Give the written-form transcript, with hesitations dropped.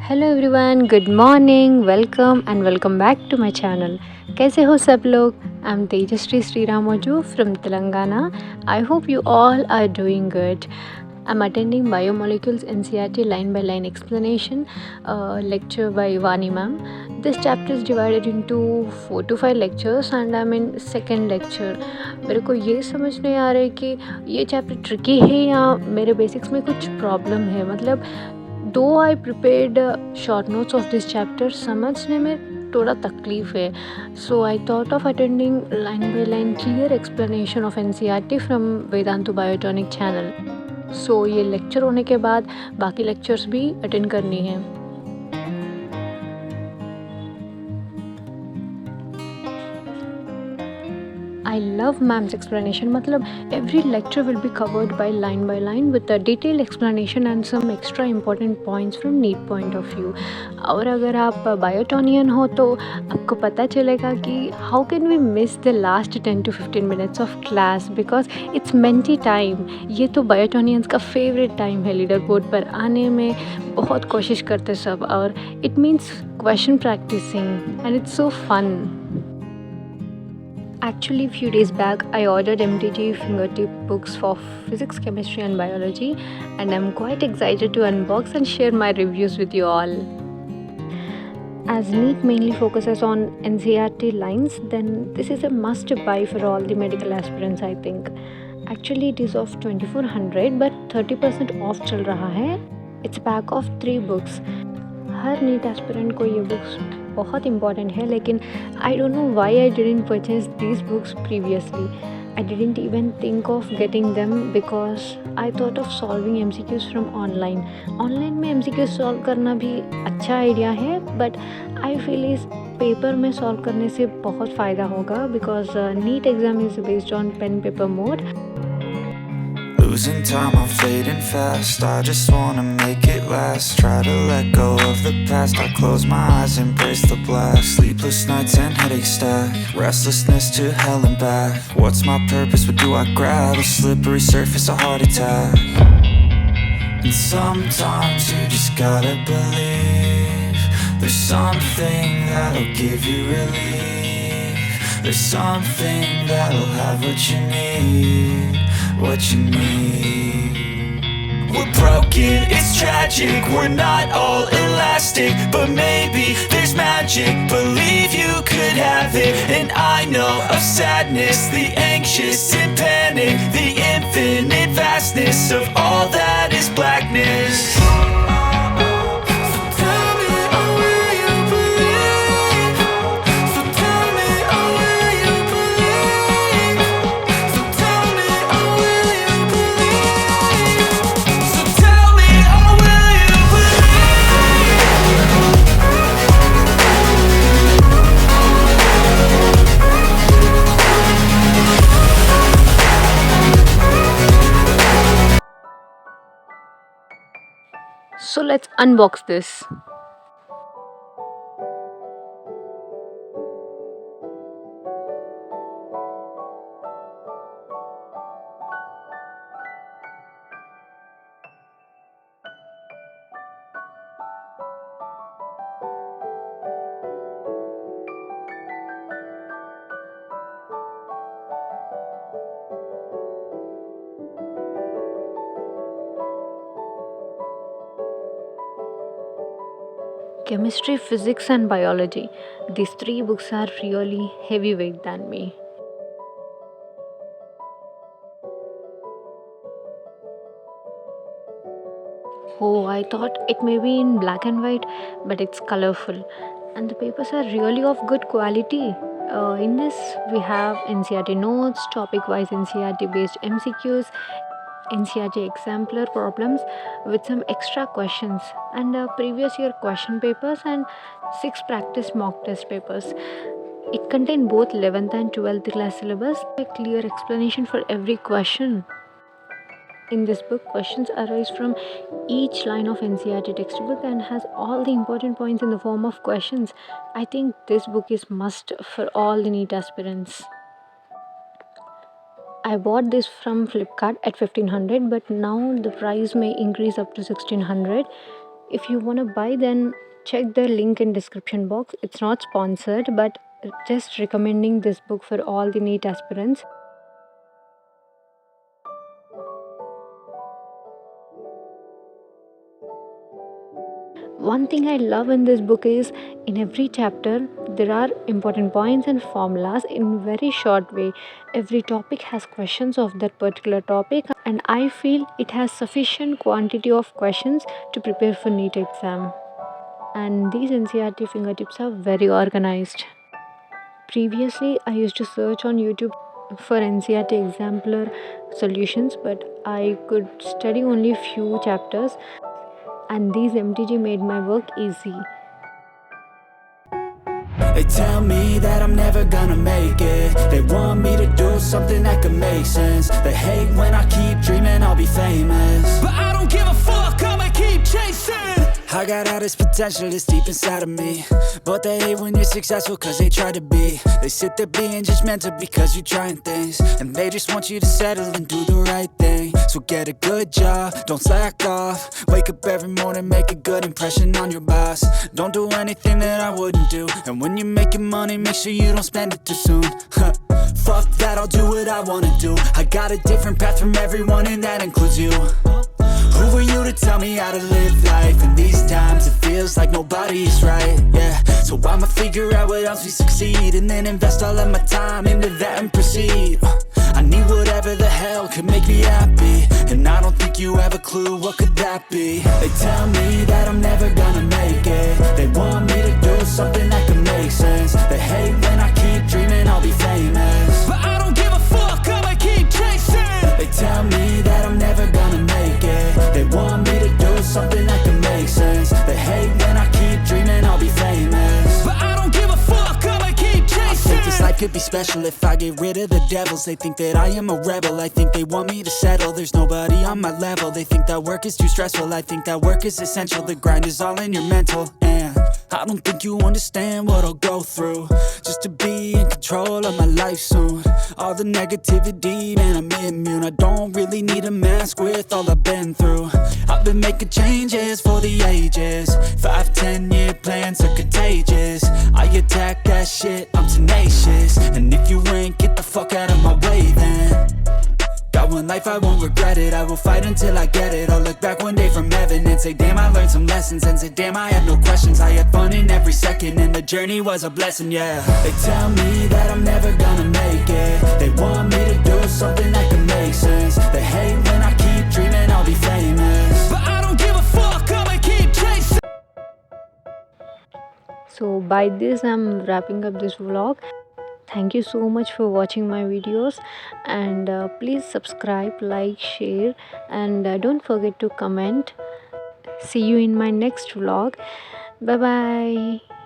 Hello everyone, good morning, welcome back to my channel. कैसे हो सब लोग? I am Tejasri Sriramoju from Telangana. I hope you all are doing good. I'm attending Biomolecules NCERT line by line explanation lecture by Vani ma'am. This chapter is divided into 4 to 5 lectures and I'm in second lecture. मेरे को ये समझ नहीं आ रहा है कि ये chapter tricky है या मेरे बेसिक्स में कुछ प्रॉब्लम है। मतलब दो I prepared short notes of this chapter, समझने में थोड़ा तकलीफ है। So I thought of attending line by line clear explanation of NCERT from Vedantu Biotonic channel. So ये लेक्चर होने के बाद बाकी लेक्चर्स भी अटेंड करनी है। I love ma'am's explanation. मतलब every lecture will be covered by line with a detailed explanation and some extra important points from NEET point of view. और अगर आप बायोटॉनियन हो तो आपको पता चलेगा कि how can we miss the last 10 to 15 minutes of class because it's menti time. ये तो बायोटॉनियंस का फेवरेट टाइम है लीडर बोर्ड पर आने में। बहुत कोशिश करते सब और it means question practicing and it's so fun. Actually, a few days back, I ordered MTG fingertip books for physics, chemistry, and biology, and I'm quite excited to unbox and share my reviews with you all. As NEET mainly focuses on NCERT lines, then this is a must buy for all the medical aspirants, I think. Actually, it is of 2400, but 30% off चल रहा है. It's a pack of 3 books. हर NEET aspirant को ये books बहुत important है, लेकिन I don't know why I didn't purchase these books previously. I didn't even think of getting them because I thought of solving MCQs from online में MCQs solve करना भी अच्छा idea है, बट आई फील इस paper में solve करने से बहुत फ़ायदा होगा because NEET exam is based on pen paper mode. Losing time, I'm fading fast. I just wanna make it last. Try to let go of the past. I close my eyes, embrace the blast. Sleepless nights and headaches stack. Restlessness to hell and back. What's my purpose? What do I grab? A slippery surface, a heart attack. And sometimes you just gotta believe there's something that'll give you relief. There's something that'll have what you need. What you need. We're broken, it's tragic. We're not all elastic, but maybe there's magic. Believe you could have it. And I know of sadness, the anxious and panic, the infinite vastness of all that is blackness. So let's unbox this. Chemistry, physics and biology. These 3 books are really heavyweight than me. Oh, I thought it may be in black and white, but it's colorful. And the papers are really of good quality. In this, we have NCERT notes, topic-wise NCERT-based MCQs, NCERT exemplar problems with some extra questions, and previous year question papers and 6 practice mock test papers. It contains both 11th and 12th class syllabus, a clear explanation for every question. In this book, questions arise from each line of NCERT textbook and has all the important points in the form of questions. I think this book is must for all the NEET aspirants. I bought this from Flipkart at 1500, but now the price may increase up to 1600. If you want to buy, then check the link in description box. It's not sponsored, but just recommending this book for all the NEET aspirants. One thing I love in this book is in every chapter there are important points and formulas in very short way. Every topic has questions of that particular topic, and I feel it has sufficient quantity of questions to prepare for NEET exam. And these NCERT fingertips are very organized. Previously, I used to search on YouTube for NCERT exemplar solutions, but I could study only few chapters, and these MTG made my work easy. They tell me that I'm never gonna make it. They want me to do something that could make sense. They hate when I keep dreaming I'll be famous, but I don't give a fuck, I'ma keep chasing. I got all this potential that's deep inside of me, but they hate when you're successful cause they try to be. They sit there being judgmental because you're trying things, and they just want you to settle and do the right thing. So get a good job, don't slack off. Wake up every morning, make a good impression on your boss. Don't do anything that I wouldn't do, and when you're making money, make sure you don't spend it too soon. Fuck that, I'll do what I wanna do. I got a different path from everyone, and that includes you. Who are you to tell me how to live life? In these times it feels like nobody's right, yeah. So I'ma figure out what else we succeed, and then invest all of my time into that and proceed. I need whatever the hell could make me happy, and I don't think you have a clue what could that be. They tell me that I'm never gonna make it. They want me to do something that could make sense. They hate when I keep dreaming I'll be famous, but I don't give a fuck, I'ma keep chasing. They tell me that I'm never gonna make it. They want me to do something that can make sense. They hate when I keep dreaming I'll be famous, but I don't give a fuck, I'ma keep chasing. I think this life could be special if I get rid of the devils. They think that I am a rebel, I think they want me to settle. There's nobody on my level. They think that work is too stressful, I think that work is essential. The grind is all in your mental, and I don't think you understand what I'll go through just to be in control of my life soon. All the negativity, man, I'm immune. I don't really need a mask with all I've been through. I've been making changes for the ages. 5-10 year plans are contagious. I attack that shit, I'm tenacious. And if you ain't, get the fuck out of my way then. Got one life, I won't regret it. I will fight until I get it. I'll look back one day from heaven and say, damn, I learned some lessons. And say, damn, I have no questions. I had fun in every second, and the journey was a blessing, yeah. They tell me that I'm never gonna make it. They want me to do something that can make sense. They hate when I keep dreaming I'll be famous, but I don't give a fuck, I'ma keep chasing. So by this I'm wrapping up this vlog. Thank you so much for watching my videos, and please subscribe, like, share, and don't forget to comment. See you in my next vlog. Bye bye.